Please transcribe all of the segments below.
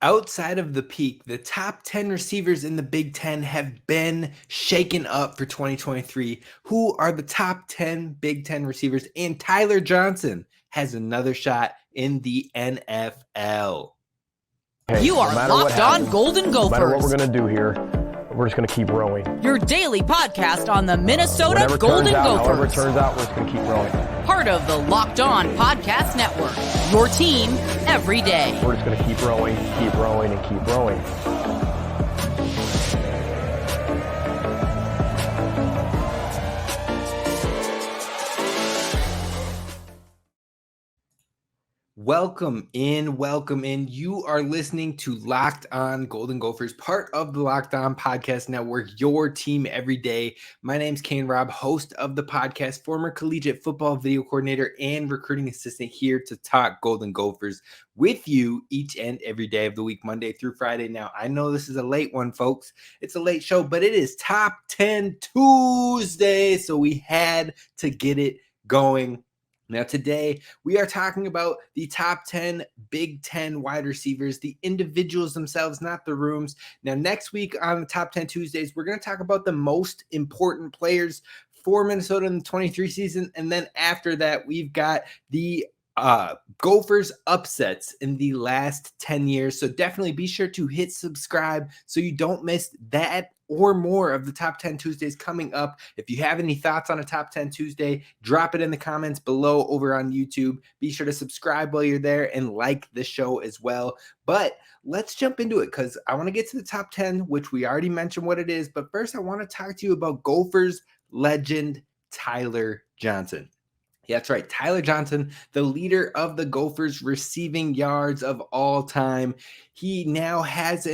Outside of the peak, the top 10 receivers in the Big Ten have been shaken up for 2023. Who are the top 10 Big Ten receivers? And Tyler Johnson has another shot in the NFL. Hey, You are Locked On Golden Gophers. No matter what we're going to do here, we're just going to keep rowing. Your daily podcast on the Minnesota Golden Gophers. However it turns out, we're just going to keep rowing. Part of the Locked On Podcast Network. Your team every day. We're just going to keep rowing, and keep rowing. Welcome in. You are listening to Locked On Golden Gophers, part of the Locked On Podcast Network, your team every day. My name's Kane Rob, host of the podcast, former collegiate football video coordinator and recruiting assistant, here to talk Golden Gophers with you each and every day of the week, Monday through Friday. Now, I know this is a late one, folks. It's a late show, but it is Top 10 Tuesday, so we had to get it going. Now, today, we are talking about the top 10 Big Ten wide receivers, the individuals themselves, not the rooms. Now, next week on the Top 10 Tuesdays, we're going to talk about the most important players for Minnesota in the 23 season. And then after that, we've got the Gophers upsets in the last 10 years. So definitely be sure to hit subscribe so you don't miss that or more of the Top 10 Tuesdays coming up. If you have any thoughts on a Top 10 Tuesday, drop it in the comments below over on YouTube. Be sure to subscribe while you're there and like the show as well. But let's jump into it because I want to get to the top 10, which we already mentioned what it is. But first, I want to talk to you about Gophers legend Tyler Johnson. Yeah, that's right. Tyler Johnson, the leader of the Gophers receiving yards of all time. He now has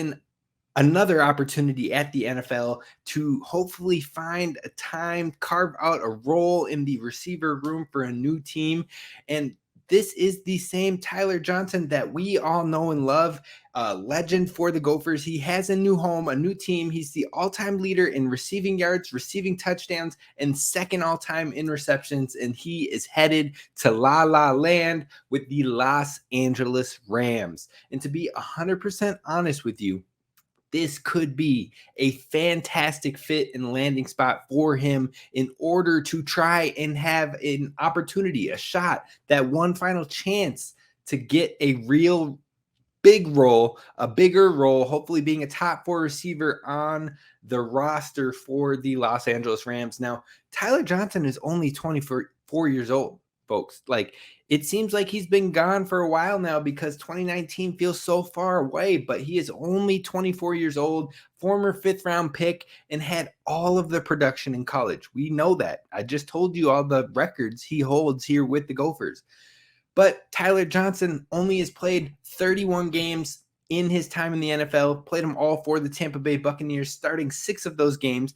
another opportunity at the NFL to hopefully find a time, carve out a role in the receiver room for a new team. And this is the same Tyler Johnson that we all know and love, legend for the Gophers. He has a new home, a new team. He's the all-time leader in receiving yards, receiving touchdowns, and second all-time in receptions. And he is headed to La La Land with the Los Angeles Rams. And to be 100% honest with you, this could be a fantastic fit and landing spot for him in order to try and have an opportunity, a shot, that one final chance to get a real big role, a bigger role, hopefully being a top 4 receiver on the roster for the Los Angeles Rams. Now, Tyler Johnson is only 24 years old, folks. Like, it seems like he's been gone for a while now because 2019 feels so far away, but he is only 24 years old, former 5th-round pick, and had all of the production in college. We know that. I just told you all the records he holds here with the Gophers. But Tyler Johnson only has played 31 games in his time in the NFL, played them all for the Tampa Bay Buccaneers, starting 6 of those games.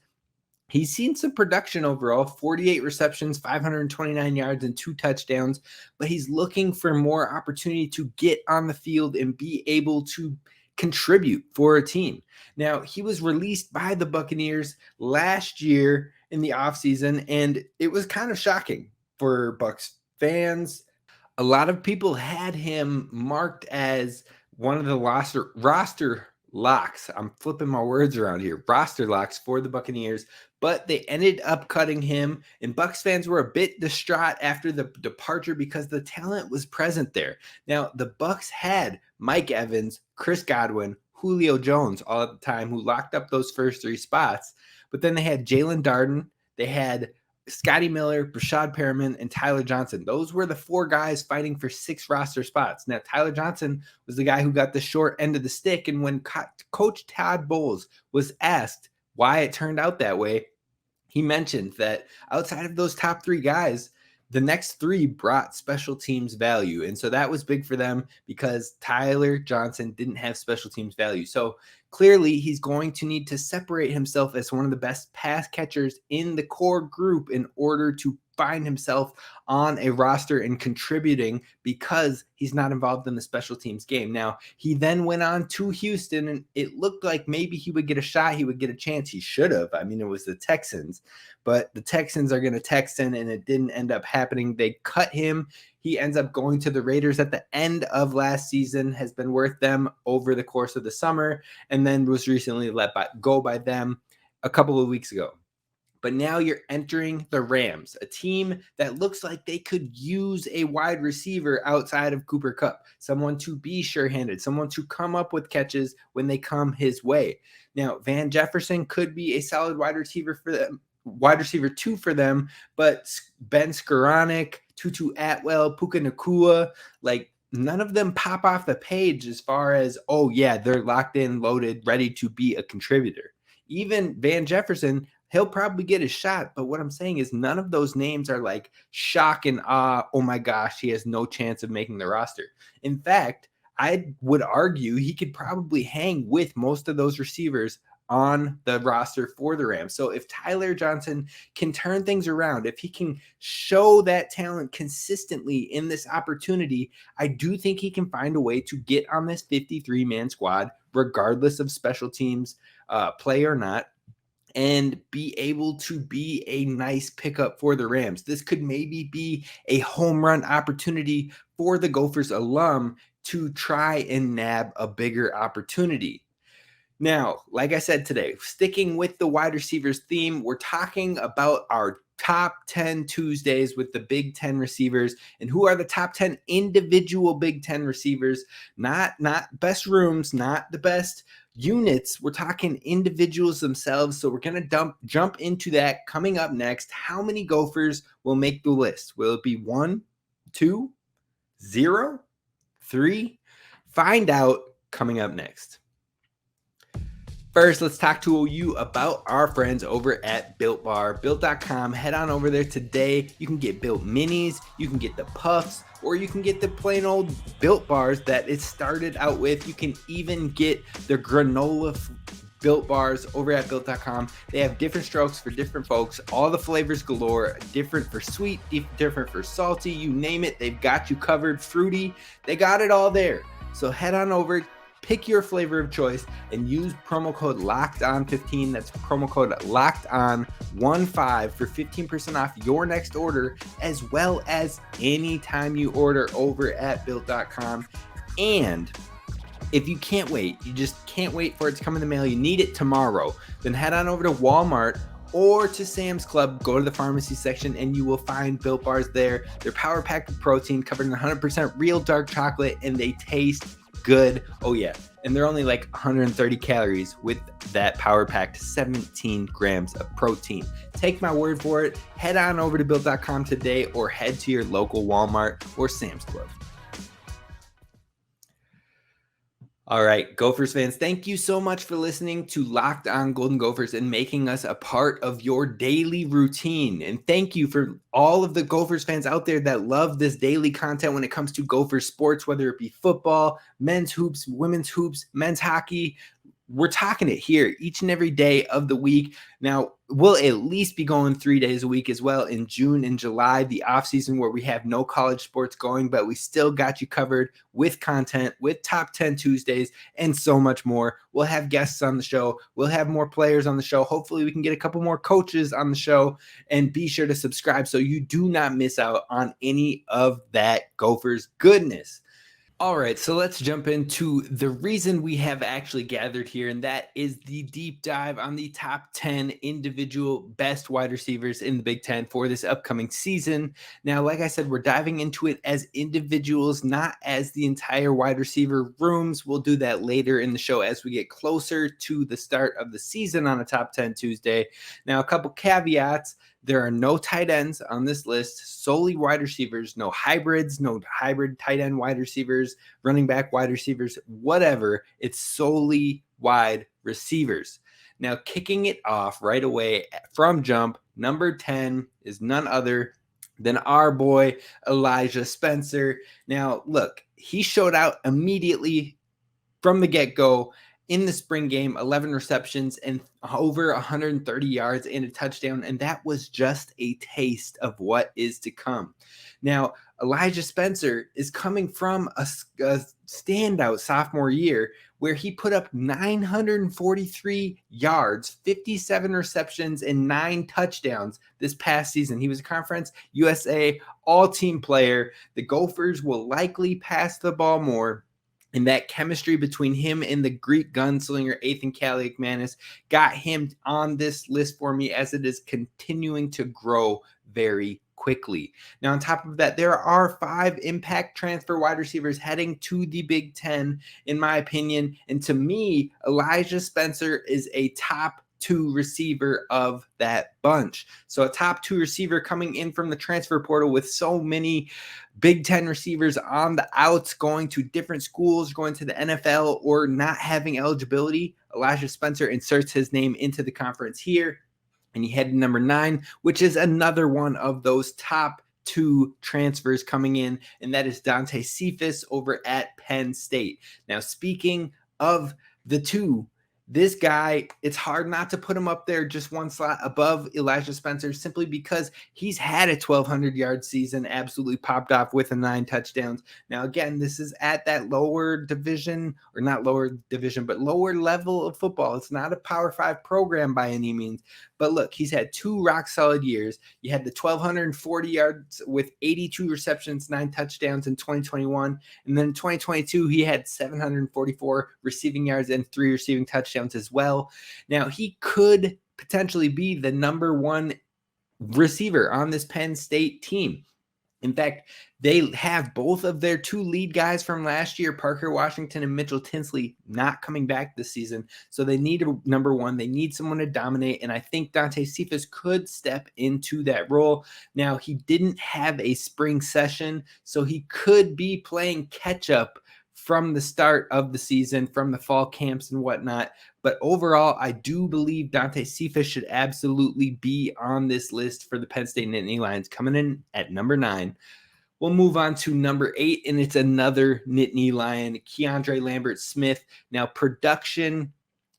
He's seen some production overall, 48 receptions, 529 yards, and 2 touchdowns, but he's looking for more opportunity to get on the field and be able to contribute for a team. Now, he was released by the Buccaneers last year in the offseason, and it was kind of shocking for Bucs fans. A lot of people had him marked as one of the roster locks. I'm flipping my words around here. Roster locks for the Buccaneers, but they ended up cutting him, and Bucs fans were a bit distraught after the departure because the talent was present there. Now, the Bucs had Mike Evans, Chris Godwin, Julio Jones all at the time, who locked up those first 3 spots, but then they had Jalen Darden, they had Scotty Miller, Brashad Perriman, and Tyler Johnson. Those were the 4 guys fighting for 6 roster spots. Now, Tyler Johnson was the guy who got the short end of the stick, and when Coach Todd Bowles was asked why it turned out that way, he mentioned that outside of those top 3 guys, the next 3 brought special teams value. And so that was big for them because Tyler Johnson didn't have special teams value. So clearly he's going to need to separate himself as one of the best pass catchers in the core group in order to find himself on a roster and contributing because he's not involved in the special teams game. Now, he then went on to Houston, and it looked like maybe he would get a shot. He would get a chance. He should have. I mean, it was the Texans, but the Texans are going to Texan, and it didn't end up happening. They cut him. He ends up going to the Raiders at the end of last season, has been worth them over the course of the summer, and then was recently go by them a couple of weeks ago. But now you're entering the Rams, a team that looks like they could use a wide receiver outside of Cooper Kupp, someone to be sure-handed, someone to come up with catches when they come his way. Now, Van Jefferson could be a solid wide receiver for them, wide receiver 2 for them, but Ben Skoranek, Tutu Atwell, Puka Nacua, like none of them pop off the page as far as, oh yeah, they're locked in, loaded, ready to be a contributor. Even Van Jefferson, he'll probably get his shot, but what I'm saying is none of those names are like shock and awe, oh my gosh, he has no chance of making the roster. In fact, I would argue he could probably hang with most of those receivers on the roster for the Rams. So if Tyler Johnson can turn things around, if he can show that talent consistently in this opportunity, I do think he can find a way to get on this 53-man squad, regardless of special teams play or not, and be able to be a nice pickup for the Rams. This could maybe be a home run opportunity for the Gophers alum to try and nab a bigger opportunity. Now, like I said today, sticking with the wide receivers theme, we're talking about our top 10 Tuesdays with the Big Ten receivers. And who are the top 10 individual Big Ten receivers? Not best rooms, not the best units. We're talking individuals themselves. So we're going to jump into that coming up next. How many Gophers will make the list? Will it be 1, 2, 0, 3? Find out coming up next. First, let's talk to you about our friends over at Built Bar. Built.com. Head on over there today. You can get Built Minis, you can get the Puffs, or you can get the plain old Built Bars that it started out with. You can even get the granola Built Bars over at Built.com. They have different strokes for different folks. All the flavors galore. Different for sweet, different for salty. You name it, they've got you covered. Fruity, they got it all there. So head on over. Pick your flavor of choice and use promo code LOCKEDON15. That's promo code LOCKEDON15 for 15% off your next order, as well as anytime you order over at Built.com. And if you can't wait, you just can't wait for it to come in the mail, you need it tomorrow, then head on over to Walmart or to Sam's Club, go to the pharmacy section, and you will find Built Bars there. They're power packed with protein, covered in 100% real dark chocolate, and they taste good. Oh yeah. And they're only like 130 calories with that power packed 17 grams of protein. Take my word for it. Head on over to Built.com today or head to your local Walmart or Sam's Club. All right, Gophers fans, thank you so much for listening to Locked On Golden Gophers and making us a part of your daily routine. And thank you for all of the Gophers fans out there that love this daily content when it comes to Gopher sports, whether it be football, men's hoops, women's hoops, men's hockey. We're talking it here each and every day of the week. Now, we'll at least be going 3 days a week as well in June and July, the off season where we have no college sports going, but we still got you covered with content, with Top 10 Tuesdays, and so much more. We'll have guests on the show. We'll have more players on the show. Hopefully we can get a couple more coaches on the show, and be sure to subscribe so you do not miss out on any of that Gophers goodness. All right, so let's jump into the reason we have actually gathered here, and that is the deep dive on the top 10 individual best wide receivers in the Big Ten for this upcoming season. Now, like I said, we're diving into it as individuals, not as the entire wide receiver rooms. We'll do that later in the show as we get closer to the start of the season on a Top 10 Tuesday. Now, a couple caveats. There are no tight ends on this list, solely wide receivers, no hybrids, no hybrid tight end wide receivers, running back wide receivers, whatever. It's solely wide receivers. Now, kicking it off right away from jump, number 10 is none other than our boy, Elijah Spencer. Now, look, he showed out immediately from the get-go. In the spring game, 11 receptions and over 130 yards and a touchdown, and that was just a taste of what is to come. Now, Elijah Spencer is coming from a standout sophomore year where he put up 943 yards, 57 receptions, and 9 touchdowns this past season. He was a Conference USA all-team player. The Gophers will likely pass the ball more. And that chemistry between him and the Greek gunslinger Ethan Kaliakmanis got him on this list for me, as it is continuing to grow very quickly. Now, on top of that, there are 5 impact transfer wide receivers heading to the Big Ten, in my opinion. And to me, Elijah Spencer is a top 2 receiver of that bunch. So a top 2 receiver coming in from the transfer portal, with so many Big Ten receivers on the outs, going to different schools, going to the NFL, or not having eligibility. Elijah Spencer inserts his name into the conference here, and he headed number 9, which is another one of those top 2 transfers coming in, and that is Dante Cephas over at Penn State. Now, speaking of the 2, this guy, it's hard not to put him up there just one slot above Elijah Spencer, simply because he's had a 1,200-yard season, absolutely popped off with 9 touchdowns. Now, again, this is at that lower division, or not lower division, but lower level of football. It's not a Power 5 program by any means. But look, he's had 2 rock-solid years. You had the 1,240 yards with 82 receptions, 9 touchdowns in 2021. And then in 2022, he had 744 receiving yards and 3 receiving touchdowns as well. Now, he could potentially be the number 1 receiver on this Penn State team. In fact, they have both of their 2 lead guys from last year, Parker Washington and Mitchell Tinsley, not coming back this season. So they need a number 1. They need someone to dominate. And I think Dante Cephas could step into that role. Now, he didn't have a spring session, so he could be playing catch up from the start of the season, from the fall camps and whatnot. But overall, I do believe Dante Cephas should absolutely be on this list for the Penn State Nittany Lions, coming in at number 9. We'll move on to number 8, and it's another Nittany Lion, Keandre Lambert-Smith. Now, production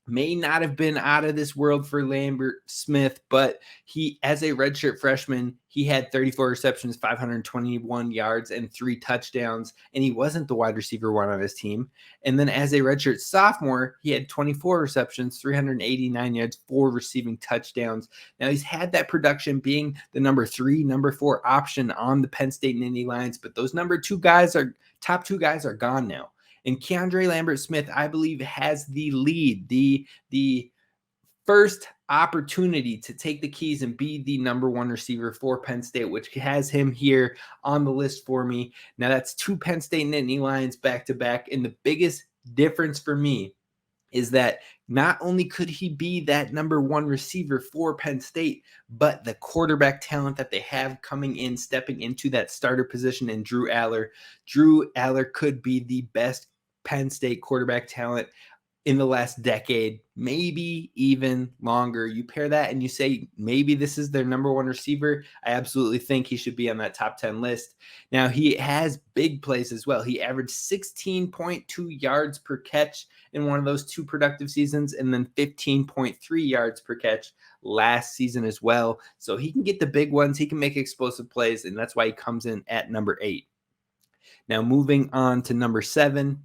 may not have been out of this world for Lambert-Smith, but he, as a redshirt freshman, he had 34 receptions, 521 yards, and 3 touchdowns, and he wasn't the wide receiver 1 on his team. And then as a redshirt sophomore, he had 24 receptions, 389 yards, 4 receiving touchdowns. Now, he's had that production being the number 3, number 4 option on the Penn State Nittany Lions, but those top 2 guys are gone now. And Keandre Lambert-Smith, I believe, has the lead, the first opportunity to take the keys and be the number 1 receiver for Penn State, which has him here on the list for me. Now, that's 2 Penn State Nittany Lions back-to-back, and the biggest difference for me is that not only could he be that number 1 receiver for Penn State, but the quarterback talent that they have coming in, stepping into that starter position in Drew Aller. Drew Aller could be the best Penn State quarterback talent in the last decade, maybe even longer. You pair that and you say maybe this is their number 1 receiver. I absolutely think he should be on that top 10 list. Now, he has big plays as well. He averaged 16.2 yards per catch in one of those 2 productive seasons, and then 15.3 yards per catch last season as well. So he can get the big ones. He can make explosive plays, and that's why he comes in at number 8. Now, moving on to number 7.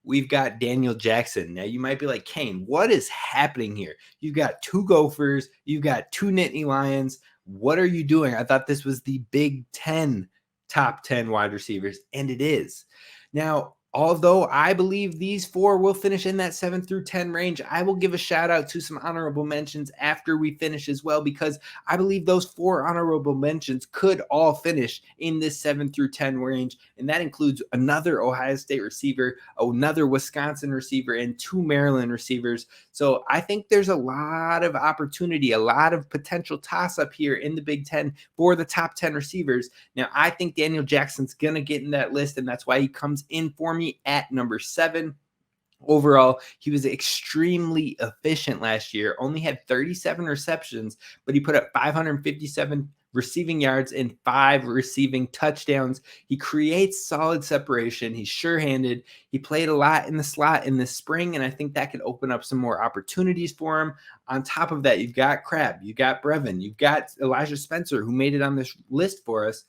We've got Daniel Jackson. Now, you might be like, Kane, what is happening here? You've got 2 Gophers. You've got 2 Nittany Lions. What are you doing? I thought this was the Big Ten top 10 wide receivers, and it is. Now, although I believe these 4 will finish in that 7 through 10 range, I will give a shout out to some honorable mentions after we finish as well, because I believe those 4 honorable mentions could all finish in this 7 through 10 range. And that includes another Ohio State receiver, another Wisconsin receiver, and 2 Maryland receivers. So I think there's a lot of opportunity, a lot of potential toss up here in the Big Ten for the top 10 receivers. Now, I think Daniel Jackson's going to get in that list, and that's why he comes in for me at number 7. Overall, he was extremely efficient last year, only had 37 receptions, but he put up 557 receiving yards and 5 receiving touchdowns. He creates solid separation. He's sure-handed. He played a lot in the slot in the spring, and I think that could open up some more opportunities for him. On top of that, you've got Crab, you've got Brevin, you've got Elijah Spencer, who made it on this list for us.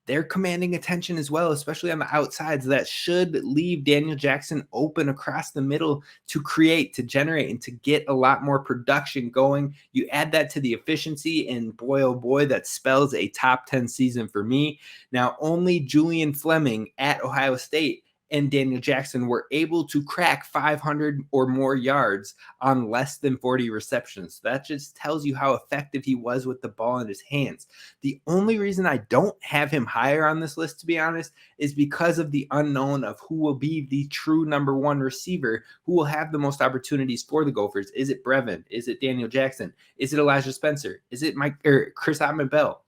they're commanding attention as well, especially on the outsides. That should leave Daniel Jackson open across the middle to create, to generate, and to get a lot more production going. You add that to the efficiency, and boy, oh boy, that spells a top 10 season for me. Now, only Julian Fleming at Ohio State and Daniel Jackson were able to crack 500 or more yards on less than 40 receptions. That just tells you how effective he was with the ball in his hands. The only reason I don't have him higher on this list, to be honest, is because of the unknown of who will be the true number one receiver, who will have the most opportunities for the Gophers. Is it Brevin? Is it Daniel Jackson? Is it Elijah Spencer? Is it Chris Ahmed-Bell?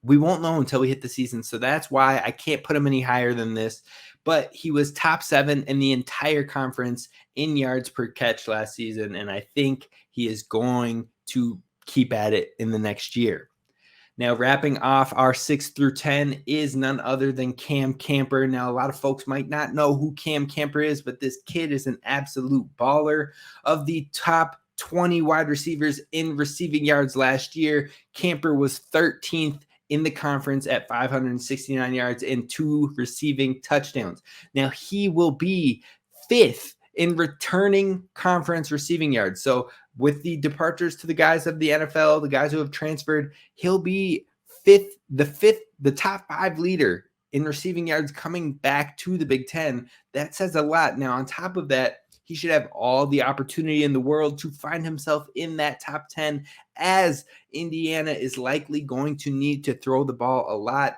We won't know until we hit the season. So that's why I can't put him any higher than this. But he was top 7 in the entire conference in yards per catch last season. And I think he is going to keep at it in the next year. Now, wrapping off our 6 through 10 is none other than Cam Camper. Now, a lot of folks might not know who Cam Camper is, but this kid is an absolute baller. Of the top 20 wide receivers in receiving yards last year, Camper was 13th in the conference at 569 yards and 2 receiving touchdowns. Now, he will be 5th in returning conference receiving yards. So with the departures to the guys of the NFL, the guys who have transferred, he'll be the top 5 leader in receiving yards coming back to the Big Ten. That says a lot. Now, on top of that, he should have all the opportunity in the world to find himself in that top 10, as Indiana is likely going to need to throw the ball a lot,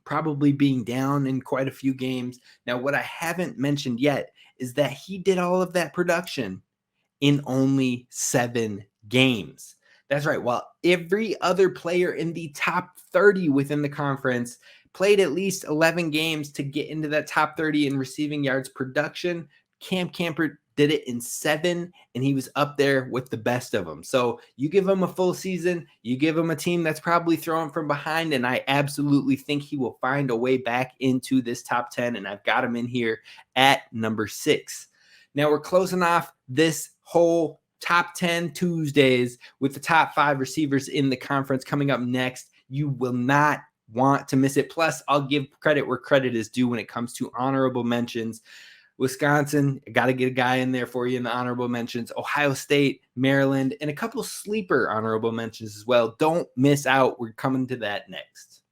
probably being down in quite a few games. Now, what I haven't mentioned yet is that he did all of that production in only 7 games. That's right. While every other player in the top 30 within the conference played at least 11 games to get into that top 30 in receiving yards production, Cam Camper did it in 7, and he was up there with the best of them. So you give him a full season, you give him a team that's probably throwing from behind, and I absolutely think he will find a way back into this top 10, and I've got him in here at number 6. Now we're closing off this whole top 10 Tuesdays with the top 5 receivers in the conference coming up next. You will not want to miss it. Plus, I'll give credit where credit is due when it comes to honorable mentions. Wisconsin, got to get a guy in there for you in the honorable mentions. Ohio State, Maryland, and a couple sleeper honorable mentions as well. Don't miss out. We're coming to that next.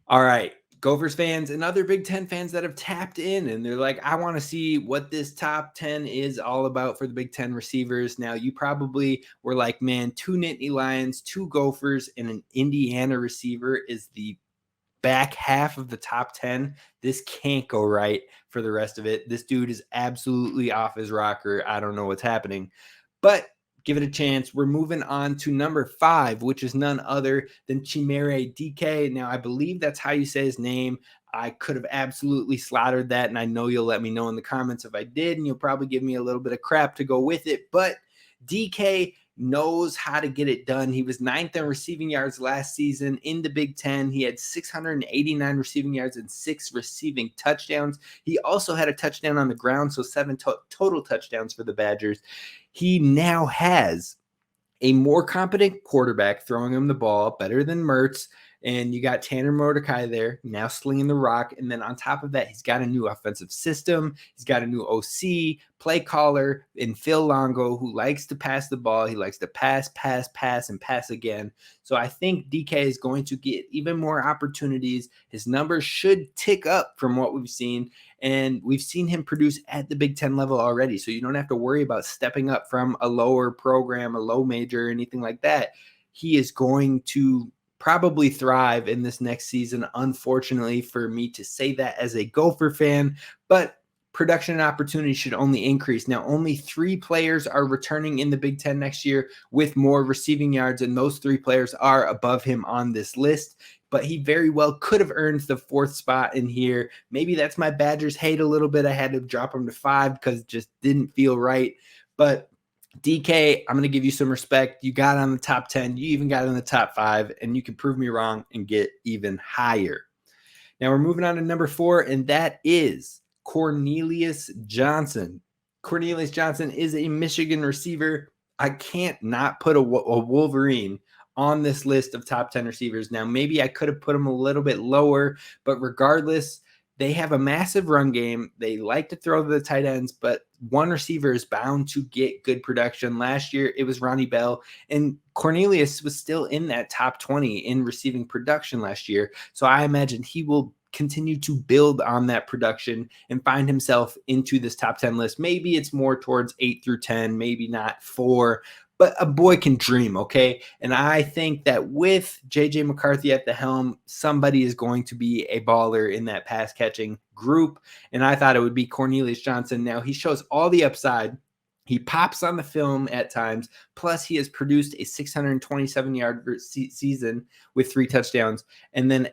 All right, Gophers fans and other Big Ten fans that have tapped in, and they're like, I want to see what this top 10 is all about for the Big Ten receivers. Now, you probably were like, man, 2 Nittany Lions, 2 Gophers, and an Indiana receiver is the back half of the top 10. This can't go right for the rest of it. This dude is absolutely off his rocker. I don't know what's happening, but give it a chance. We're moving on to number 5, which is none other than Chimere DK. Now, I believe that's how you say his name. I could have absolutely slaughtered that, and I know you'll let me know in the comments if I did, and you'll probably give me a little bit of crap to go with it, but DK knows how to get it done. He was 9th in receiving yards last season in the Big Ten. He had 689 receiving yards and 6 receiving touchdowns. He also had a touchdown on the ground, so 7 total touchdowns for the Badgers. He now has a more competent quarterback throwing him the ball, better than Mertz. And you got Tanner Mordecai there, now slinging the rock. And then on top of that, he's got a new offensive system. He's got a new OC, play caller, and Phil Longo, who likes to pass the ball. He likes to pass, and pass again. So I think DK is going to get even more opportunities. His numbers should tick up from what we've seen. And we've seen him produce at the Big Ten level already. So you don't have to worry about stepping up from a lower program, a low major, or anything like that. He is going to probably thrive in this next season. Unfortunately for me to say that as a Gopher fan, but production and opportunity should only increase. Now, only 3 players are returning in the Big Ten next year with more receiving yards, and those 3 players are above him on this list. But he very well could have earned the 4th spot in here. Maybe that's my Badgers hate a little bit. I had to drop him to 5 because it just didn't feel right. But DK, I'm going to give you some respect. You got on the top 10. You even got in the top 5, and you can prove me wrong and get even higher. Now we're moving on to number 4, and that is Cornelius Johnson. Cornelius Johnson is a Michigan receiver. I can't not put a Wolverine on this list of top 10 receivers. Now, maybe I could have put him a little bit lower, but regardless, they have a massive run game. They like to throw to the tight ends, but one receiver is bound to get good production. Last year, it was Ronnie Bell, and Cornelius was still in that top 20 in receiving production last year. So I imagine he will continue to build on that production and find himself into this top 10 list. Maybe it's more towards 8 through 10, maybe not 4, but a boy can dream, okay? And I think that with J.J. McCarthy at the helm, somebody is going to be a baller in that pass-catching group, and I thought it would be Cornelius Johnson. Now, he shows all the upside. He pops on the film at times, plus he has produced a 627-yard season with 3 touchdowns, and then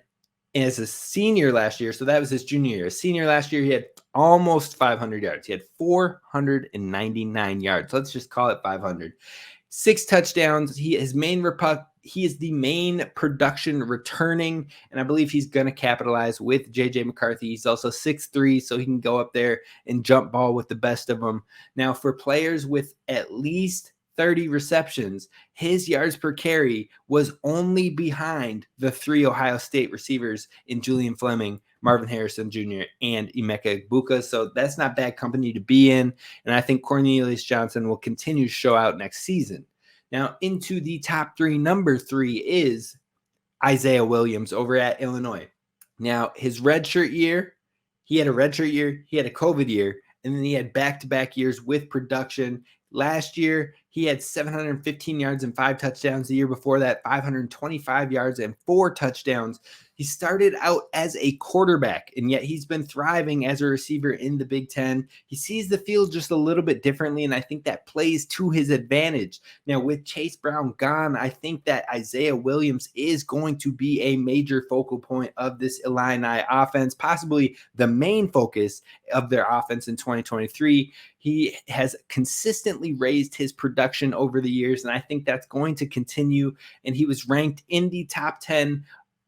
as a senior last year, so that was his junior year. Senior last year, he had almost 500 yards. He had 499 yards. Let's just call it 500. 6 touchdowns. He is the main production returning, and I believe he's going to capitalize with J.J. McCarthy. He's also 6'3", so he can go up there and jump ball with the best of them. Now, for players with at least 30 receptions, his yards per carry was only behind the 3 Ohio State receivers in Julian Fleming, Marvin Harrison Jr., and Emeka Egbuka. So that's not bad company to be in. And I think Cornelius Johnson will continue to show out next season. Now, into the top 3, number 3 is Isaiah Williams over at Illinois. Now, his redshirt year, he had a redshirt year, he had a COVID year, and then he had back-to-back years with production. Last year, he had 715 yards and 5 touchdowns. The year before that, 525 yards and 4 touchdowns. He started out as a quarterback, and yet he's been thriving as a receiver in the Big Ten. He sees the field just a little bit differently, and I think that plays to his advantage. Now, with Chase Brown gone, I think that Isaiah Williams is going to be a major focal point of this Illini offense, possibly the main focus of their offense in 2023. He has consistently raised his production over the years, and I think that's going to continue. And he was ranked in the top 10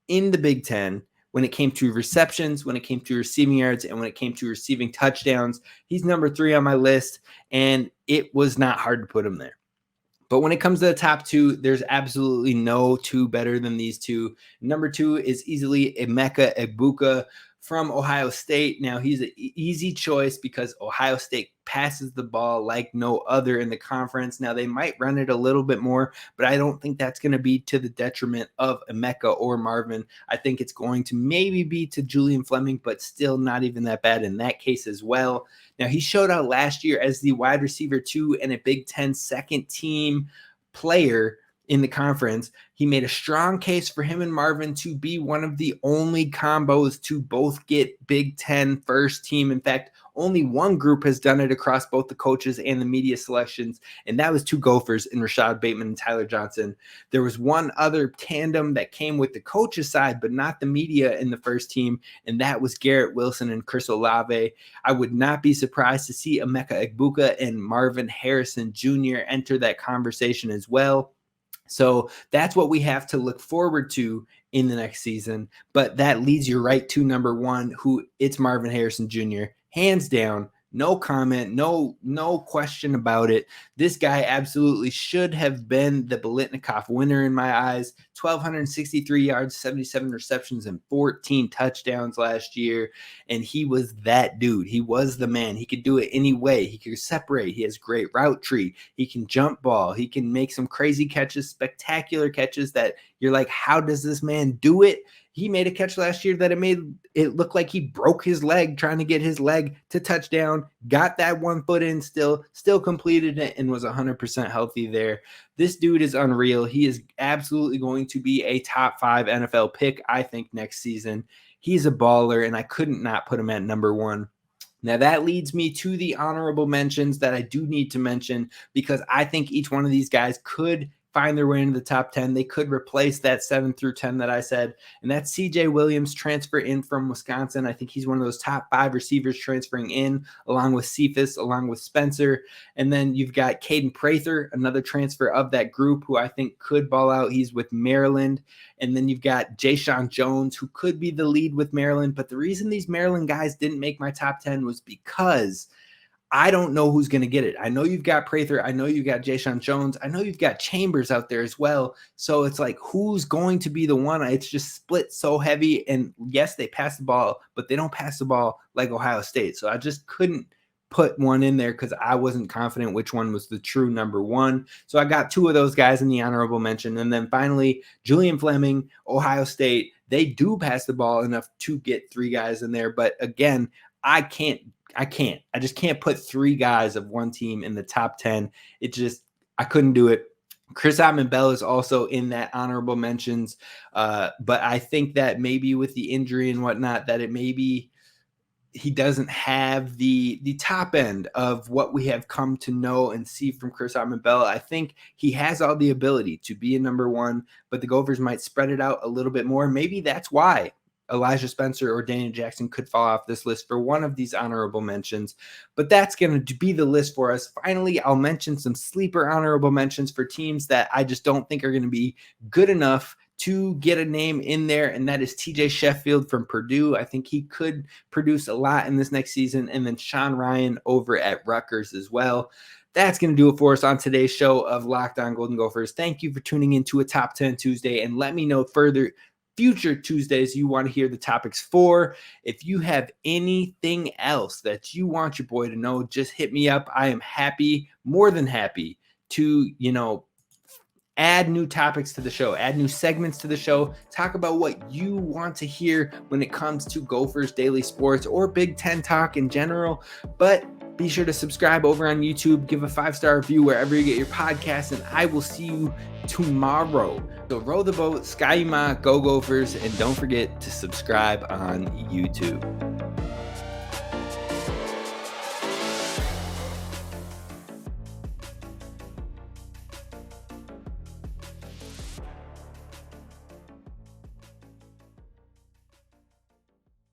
in the Big Ten when it came to receptions, when it came to receiving yards, and when it came to receiving touchdowns. He's number 3 on my list, and it was not hard to put him there. But when it comes to the top 2, there's absolutely no 2 better than these 2. Number 2 is easily Emeka Egbuka from Ohio State. Now, he's an easy choice because Ohio State passes the ball like no other in the conference. Now, they might run it a little bit more, but I don't think that's going to be to the detriment of Emeka or Marvin. I think it's going to maybe be to Julian Fleming, but still not even that bad in that case as well. Now, he showed out last year as the wide receiver 2 and a Big Ten second team player in the conference. He made a strong case for him and Marvin to be one of the only combos to both get Big Ten first team. In fact, only one group has done it across both the coaches and the media selections, and that was 2 Gophers in Rashad Bateman and Tyler Johnson. There was one other tandem that came with the coaches side, but not the media in the first team, and that was Garrett Wilson and Chris Olave. I would not be surprised to see Emeka Egbuka and Marvin Harrison Jr. enter that conversation as well. So that's what we have to look forward to in the next season. But that leads you right to number 1, who it's Marvin Harrison Jr. Hands down, no comment, no question about it. This guy absolutely should have been the Biletnikoff winner in my eyes. 1,263 yards, 77 receptions, and 14 touchdowns last year. And he was that dude. He was the man. He could do it any way. He could separate. He has great route tree. He can jump ball. He can make some crazy catches, spectacular catches that you're like, how does this man do it? He made a catch last year that it made it look like he broke his leg trying to get his leg to touchdown, got that 1 foot in still completed it, and was 100% healthy there. This dude is unreal. He is absolutely going to be a top 5 NFL pick, I think, next season. He's a baller, and I couldn't not put him at number 1. Now, that leads me to the honorable mentions that I do need to mention because I think each one of these guys could find their way into the top 10. They could replace that 7 through 10 that I said. And that's CJ Williams, transfer in from Wisconsin. I think he's one of those top 5 receivers transferring in, along with Cephas, along with Spencer. And then you've got Caden Prather, another transfer of that group who I think could ball out. He's with Maryland. And then you've got Jayshon Jones, who could be the lead with Maryland. But the reason these Maryland guys didn't make my top 10 was because I don't know who's going to get it. I know you've got Prather. I know you've got Jayshon Jones. I know you've got Chambers out there as well. So it's like, who's going to be the one? It's just split so heavy. And yes, they pass the ball, but they don't pass the ball like Ohio State. So I just couldn't put one in there because I wasn't confident which one was the true number one. So I got two of those guys in the honorable mention. And then finally, Julian Fleming, Ohio State. They do pass the ball enough to get three guys in there. But again, I just can't put three guys of one team in the top 10. I couldn't do it. Chris Autman-Bell is also in that honorable mentions. But I think that maybe with the injury and whatnot, that it maybe he doesn't have the top end of what we have come to know and see from Chris Autman-Bell. I think he has all the ability to be a number one, but the Gophers might spread it out a little bit more. Maybe that's why Elijah Spencer or Daniel Jackson could fall off this list for one of these honorable mentions, but that's going to be the list for us. Finally, I'll mention some sleeper honorable mentions for teams that I just don't think are going to be good enough to get a name in there, and that is TJ Sheffield from Purdue. I think he could produce a lot in this next season, and then Sean Ryan over at Rutgers as well. That's going to do it for us on today's show of Locked On Golden Gophers. Thank you for tuning into a Top 10 Tuesday, and let me know further future Tuesdays you want to hear the topics for. If you have anything else that you want your boy to know, just hit me up. I am happy, more than happy to, add new topics to the show, add new segments to the show, talk about what you want to hear when it comes to Gophers Daily Sports or Big Ten talk in general. But be sure to subscribe over on YouTube, give a 5-star review wherever you get your podcasts, and I will see you tomorrow. So row the boat, Sky Ma, go Gophers, and don't forget to subscribe on YouTube.